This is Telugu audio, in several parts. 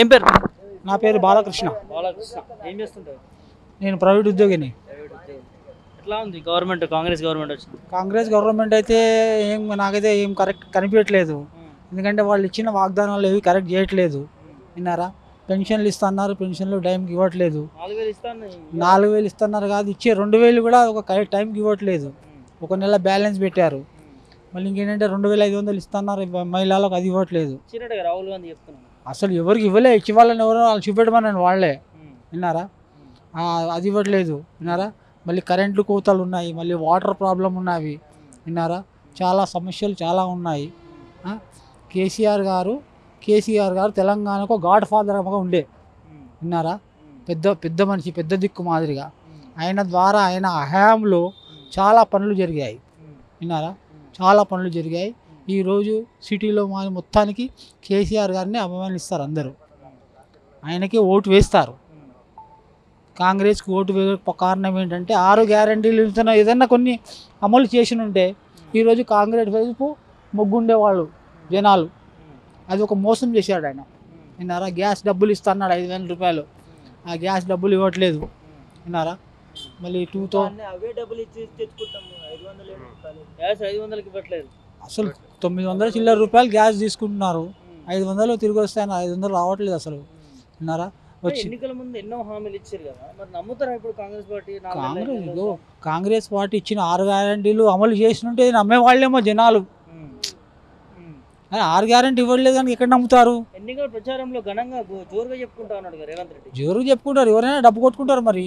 ఏం పేరు? నా పేరు బాలకృష్ణ. ఏం చేస్తుంటారు? నేను ప్రైవేట్ ఉద్యోగిని. ఎట్లా ఉంది గవర్నమెంట్? కాంగ్రెస్ గవర్నమెంట్ వచ్చింది. కాంగ్రెస్ గవర్నమెంట్ అయితే నాకైతే ఏం కరెక్ట్ కనిపించట్లేదు. ఎందుకంటే వాళ్ళు ఇచ్చిన వాగ్దానాలు ఏవి కరెక్ట్ చేయట్లేదు. విన్నారా? పెన్షన్లు ఇస్తున్నారు, పెన్షన్లు టైంకి ఇవ్వట్లేదు. 4,000 ఇస్తున్నారు కాదు, ఇచ్చే 2,000 కూడా ఒక టైంకి ఇవ్వట్లేదు. ఒక నెల బ్యాలెన్స్ పెట్టారు. మళ్ళీ ఇంకేంటంటే 2,500 ఇస్తున్నారు మహిళలకు, అది ఇవ్వట్లేదు. రాహుల్ గాంధీ చెప్తున్నాను అసలు ఎవరికి ఇవ్వలే. ఇచ్చి వాళ్ళని ఎవరో వాళ్ళు చూపెట్టమని వాళ్ళే. విన్నారా? అది ఇవ్వట్లేదు. విన్నారా? మళ్ళీ కరెంట్లు కోతలు ఉన్నాయి, మళ్ళీ వాటర్ ప్రాబ్లం ఉన్నవి. విన్నారా? చాలా సమస్యలు చాలా ఉన్నాయి. కేసీఆర్ గారు తెలంగాణకు గాడ్ ఫాదర్ ఉండే. విన్నారా? పెద్ద మనిషి, పెద్ద దిక్కు మాదిరిగా. ఆయన ద్వారా ఆయన హయాంలో చాలా పనులు జరిగాయి. విన్నారా? చాలా పనులు జరిగాయి. ఈరోజు సిటీలో మొత్తానికి కేసీఆర్ గారిని అభిమానిస్తారు అందరూ. ఆయనకి ఓటు వేస్తారు. కాంగ్రెస్కి ఓటు కారణం ఏంటంటే 6 గ్యారంటీలు ఏదన్నా కొన్ని అమలు చేసి ఉంటే ఈరోజు కాంగ్రెస్ వైపు మొగ్గుండేవాళ్ళు జనాలు. అది ఒక మోసం చేశాడు ఆయన. విన్నారా? గ్యాస్ డబ్బులు ఇస్తున్నాడు 5,000 రూపాయలు. ఆ గ్యాస్ డబ్బులు ఇవ్వట్లేదు. విన్నారా? మళ్ళీ 2000 అసలు 900 చిల్లర రూపాయలు గ్యాస్ తీసుకుంటున్నారు. 500 తిరిగి వస్తాయని 500 రావట్లేదు అసలు. విన్నారా? వచ్చి ఎన్నికల ముందు ఎన్నో హామీలు ఇచ్చారు కదా, మరి నమ్ముతారా ఇప్పుడు కాంగ్రెస్ పార్టీ? కాంగ్రెస్ పార్టీ ఇచ్చిన 6 గ్యారంటీలు అమలు చేసినట్టే నమ్మేవాళ్ళేమో జనాలు. 6 గ్యారంటీ ఇవ్వలేదు కానీ ఎక్కడ నమ్ముతారు? ఎన్నికల ప్రచారంలో ఘనంగా జోరుగా చెప్పుకుంటా ఉన్నాడు రేవంత్ రెడ్డి. జోరుగా చెప్పుకుంటారు, ఎవరైనా డబ్బు కొట్టుకుంటారు. మరి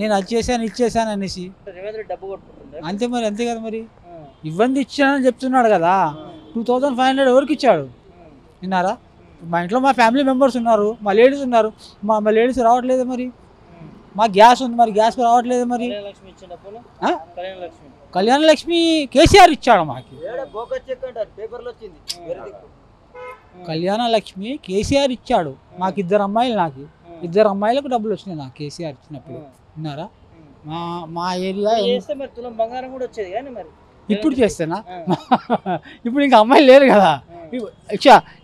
నేను అది చేశాను ఇది చేశాను అనేసి రేవంత్ రెడ్డి డబ్బు కొట్టుకుంటుంది అంతే. మరి అంతే కదా. మరి ఇవ్వండి ఇచ్చానని చెప్తున్నాడు కదా. 2,500 ఎవరికి ఇచ్చాడు? విన్నారా? మా ఇంట్లో మా ఫ్యామిలీ మెంబర్స్ ఉన్నారు, మా లేడీస్ ఉన్నారు. మా లేడీస్ రావట్లేదు. మరి మా గ్యాస్ ఉంది, మరి గ్యాస్ రావట్లేదు. మరి కళ్యాణ లక్ష్మి కేసీఆర్ ఇచ్చాడు మాకు. కళ్యాణ లక్ష్మి కేసీఆర్ ఇచ్చాడు మాకు. 2 అమ్మాయిలు, నాకు 2 అమ్మాయిలకు డబ్బులు వచ్చినాయి నాకు కేసీఆర్ ఇచ్చినప్పుడు. విన్నారా? మా ఏరియా బంగారం కూడా వచ్చేది కానీ మరి ఇప్పుడు చేస్తేనా? ఇప్పుడు ఇంకా అమ్మాయిలు లేరు కదా.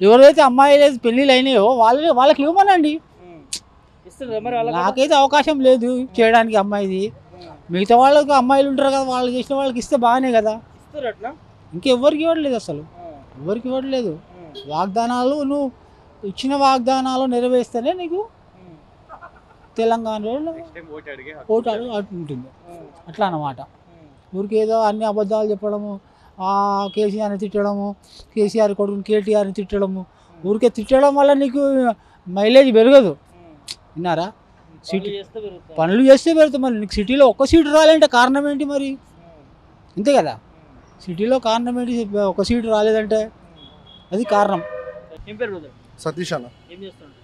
ఎవరైతే అమ్మాయిలు పెళ్ళిళ్ళు అయినాయో వాళ్ళకి ఇవ్వమనండి. నాకైతే అవకాశం లేదు చేయడానికి అమ్మాయిది. మిగతా వాళ్ళకి అమ్మాయిలు ఉంటారు కదా, వాళ్ళు చేసిన వాళ్ళకి ఇస్తే బాగానే కదా. ఇంకెవ్వరికి ఇవ్వట్లేదు, అసలు ఎవరికి ఇవ్వట్లేదు. వాగ్దానాలు నువ్వు ఇచ్చిన వాగ్దానాలు నెరవేర్స్తేనే నీకు తెలంగాణలో ఓటు ఉంటుంది. అట్లా అన్నమాట. ఊరికి ఏదో అన్ని అబద్ధాలు చెప్పడము, కేసీఆర్ని తిట్టడము, కేసీఆర్ కొడుకుని కేటీఆర్ని తిట్టడము, ఊరికే తిట్టడం వల్ల నీకు మైలేజ్ పెరగదు. విన్నారా? సిటీ పనులు చేస్తే పెరుగుతుంది. మరి నీకు సిటీలో ఒక్క సీటు రాలేంటే కారణం ఏంటి? మరి అంతే కదా. సిటీలో కారణం ఏంటి? ఒక సీటు రాలేదంటే అది కారణం. ఏం పేరు? సతీష్ అన్న. ఏం చేస్తాను?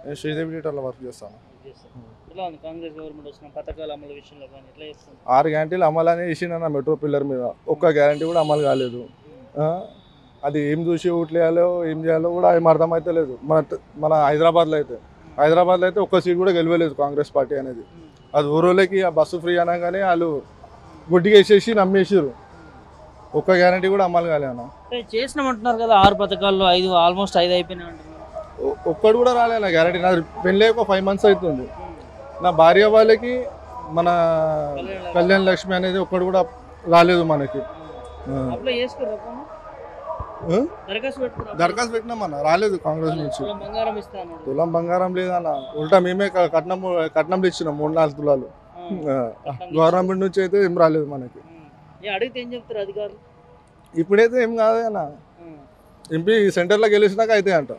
నేను శ్రీదేవి థియేటర్లో వర్క్ చేస్తాను. ఎలా ఉంది కాంగ్రెస్ గవర్నమెంట్ వచ్చిన పథకాల అమలు విషయంలో కానీ ఎట్లా చేస్తుంది? 6 గ్యారంటీలు అమలు అనేది ఇచ్చిందన్న మెట్రో పిల్లర్ మీద. ఒక్క గ్యారంటీ కూడా అమలు కాలేదు. అది ఏం చూసి ఓట్లేయాలో ఏం చేయాలో కూడా ఏం అర్థమైతే లేదు. మన హైదరాబాద్లో అయితే ఒక్క సీట్ కూడా గెలవలేదు కాంగ్రెస్ పార్టీ అనేది. అది ఊరోళ్ళకి ఆ బస్సు ఫ్రీ అనగానే వాళ్ళు గుడ్డిగా వేసేసి నమ్మేసారు. ఒక్క గ్యారంటీ కూడా అమలు కాలేదన్న. చేసినామంటున్నారు కదా 6 పథకాల్లో 5 ఆల్మోస్ట్ 5 అయిపోయినాయి అంటున్నారు. ఒక్కడు కూడా రాలేనా గ్యారంటీ? నా పెళ్ళి ఒక 5 months అవుతుంది. నా భార్య వాళ్ళకి మన కళ్యాణ లక్ష్మి అనేది ఒక్కడు కూడా రాలేదు మనకి. దరఖాస్తు పెట్టినామన్నా, రాలేదు కాంగ్రెస్ నుంచి. తులం బంగారం లేదన్న, ఉల్టా మేమే కట్నంలు ఇచ్చినాం 3-4 తులాలు. గవర్నమెంట్ నుంచి అయితే ఏం రాలేదు మనకి. ఇప్పుడైతే ఏం కాదు అన్న. ఎంపీ సెంటర్లో గెలిచినాక అయితే అంట.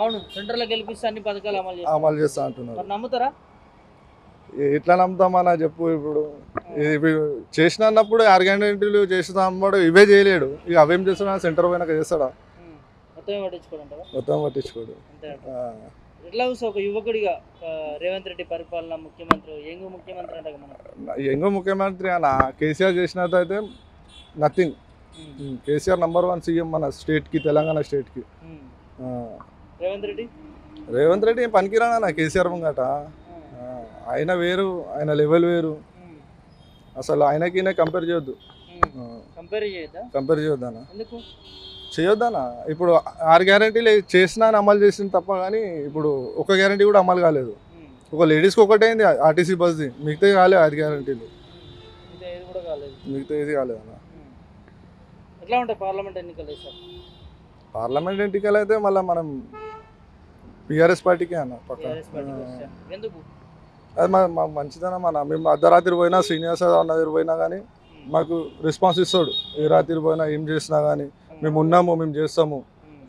అవును, సెంటర్లో గెలిపిస్తే అన్ని పథకాలు అమలు చేస్తా అంటున్నారు. నమ్ముతారా? ఎట్లా నమ్ముతామన్నా చెప్పు. ఇప్పుడు చేసిన అన్నప్పుడు 6 గ్యారంటీలు చేస్తా అన్నాడు, ఇవే చేయలేడు. ఇక అవేం చేస్తున్నా సెంటర్ పోయినాక చేస్తాడా? మొత్తం పట్టించుకోడు. ఎట్లా చూస్తా ఒక యువకుడిగా రేవంత్ రెడ్డి పరిపాలన, ముఖ్యమంత్రి యంగ్ ముఖ్యమంత్రి అంటే యంగ్ ముఖ్యమంత్రి అన్న కేసీఆర్ చేసినట్టు అయితే నథింగ్. కేసీఆర్ #1 సీఎం మన స్టేట్కి, తెలంగాణ స్టేట్కి. రేవంత్ రెడ్డి ఏం పనికిరానా కేసీఆర్ ముంగట. ఆయన వేరు, ఆయన లెవెల్ వేరు. అసలు ఆయనకి కంపేర్ చేయొద్దు. కంపేర్ చేయొద్దా అన్న. చేయొద్దనా ఇప్పుడు 6 గ్యారంటీలు చేసినా అని అమలు చేసింది తప్ప కానీ ఇప్పుడు ఒక గ్యారంటీ కూడా అమలు కాలేదు. ఒక లేడీస్కి ఒకటే అయింది ఆర్టీసీ బస్ది, మిగతా కాలేదు 5 గ్యారంటీలు, ఇంకా ఏది కూడా కాలేదు. మిగతా ఏది కాలేదన్న. ఎట్లా ఉంటాయి పార్లమెంట్ ఎన్నికలు సార్? పార్లమెంట్ ఎన్నికలు అయితే మళ్ళీ మనం బీఆర్ఎస్ పార్టీకే అన్న పక్క. టీఆర్ఎస్ పార్టీకి వస్తా. ఎందుకు? అది మాకు మంచిదన్న. మేము అర్ధరాత్రి పోయినా శ్రీనివాస అన్న దగ్గర పోయినా కానీ మాకు రెస్పాన్స్ ఇస్తాడు. ఏ రాత్రి పోయినా ఏం చేసినా కానీ మేము ఉన్నాము, మేము చేస్తాము.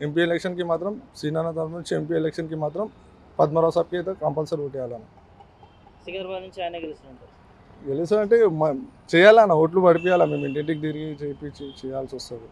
ఎంపీ ఎలక్షన్కి మాత్రం శ్రీనాథ తరఫు నుంచి ఎంపీ ఎలక్షన్కి మాత్రం పద్మరావు సాబ్కి అయితే కంపల్సరీ ఓటేయాలన్న. సికింద్రాబాద్ నుంచి ఆయన గెలుస్తుంటారు. గెలుస్తారంటే చేయాలన్న, ఓట్లు పడిపోయాలా, మేము ఇంటింటికి తిరిగి చేయించి చేయాల్సి వస్తుంది.